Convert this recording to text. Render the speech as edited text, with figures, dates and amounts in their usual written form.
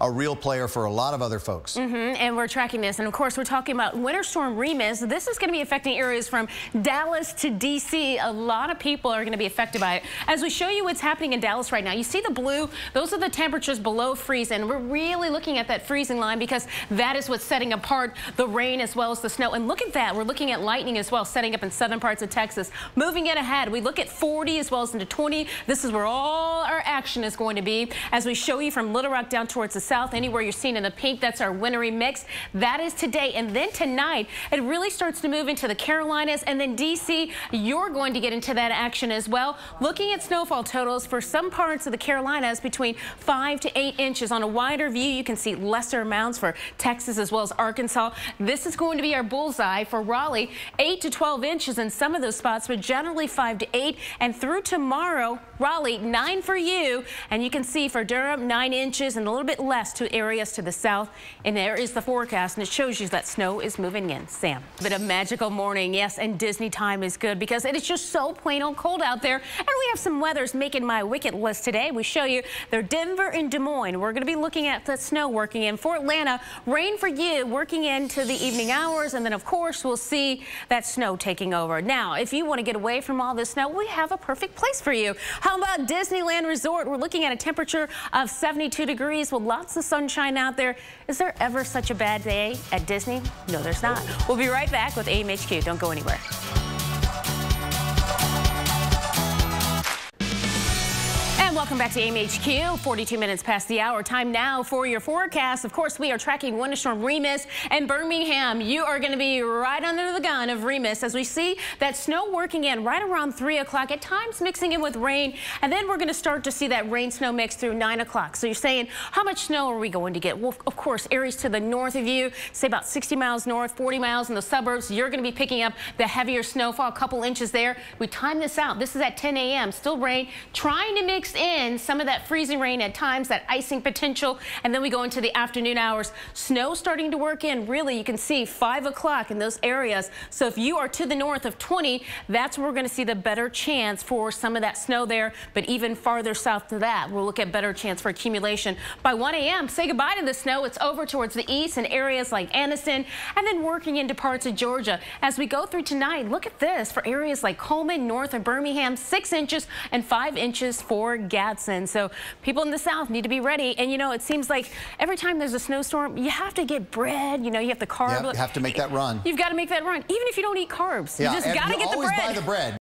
a real player for a lot of other folks. And we're tracking this. And of course, we're talking about Winter Storm Remus. This is going to be affecting areas from Dallas to D.C. A lot of people are going to be affected by it. As we show you what's happening in Dallas right now, you see the blue. Those are the temperatures below freezing. We're really looking at that freezing line because that is what's setting apart the rain as well as the snow. And look at that. We're looking at lightning as well, setting up in southern parts of Texas. Moving it ahead, we look at 40 as well as into 20. This is where all our action is going to be. As we show you from Little Rock down towards the south, anywhere you're seeing in the pink, that's our wintry mix. That is today. And then tonight, it really starts to move into the Carolinas. And then D.C., you're going to get into that action as well. Looking at snowfall totals for some parts of the Carolinas between 5 to 8 inches. On a wider view, you can see lesser amounts for Texas as well as Arkansas. This is going to be our bullseye for Raleigh, 8 to 12 inches in some of those spots, but generally 5 to 8. And through tomorrow, Raleigh, 9 for you. And you can see for Durham, 9 inches and a little bit less to areas to the south. And there is the forecast, and it shows you that snow is moving in. Sam. But a magical morning, yes, and Disney time is good because it is just so plain old cold out there. And we have some weathers making my wicked list today. We show you they're Denver and Des Moines. We're going to be looking at the snow working in. For Atlanta, rain for you working into the evening hours. And then, of course, we'll see that snow taking over. Now, if you want to get away from all this snow, we have a perfect place for you. How about Disneyland Resort? We're looking at a temperature of 72 degrees with lots of sunshine out there. Is there ever such a bad day at Disney? No, there's not. We'll be right back with AMHQ. Don't go anywhere. Welcome back to AMHQ. 42 minutes past the hour. Time now for your forecast. Of course, we are tracking Winter Storm Remus and Birmingham. You are going to be right under the gun of Remus as we see that snow working in right around 3 o'clock, at times mixing in with rain. And then we're going to start to see that rain-snow mix through 9 o'clock. So you're saying, how much snow are we going to get? Well, of course, areas to the north of you, say about 60 miles north, 40 miles in the suburbs, you're going to be picking up the heavier snowfall, a couple inches there. We time this out. This is at 10 a.m. Still rain, trying to mix in some of that freezing rain at times, that icing potential, and then we go into the afternoon hours. Snow starting to work in. Really, you can see 5 o'clock in those areas. So if you are to the north of 20, that's where we're going to see the better chance for some of that snow there. But even farther south to that, we'll look at better chance for accumulation. By 1 a.m., say goodbye to the snow. It's over towards the east in areas like Anniston, and then working into parts of Georgia. As we go through tonight, look at this for areas like Coleman, north of Birmingham, 6 inches and 5 inches for Gadsden. So people in the south need to be ready. And, you know, it seems like every time there's a snowstorm, you have to get bread. You know, you have to carb. Yeah, you have to make that run. You've got to make that run. Even if you don't eat carbs, you just got to get the bread. Always buy the bread.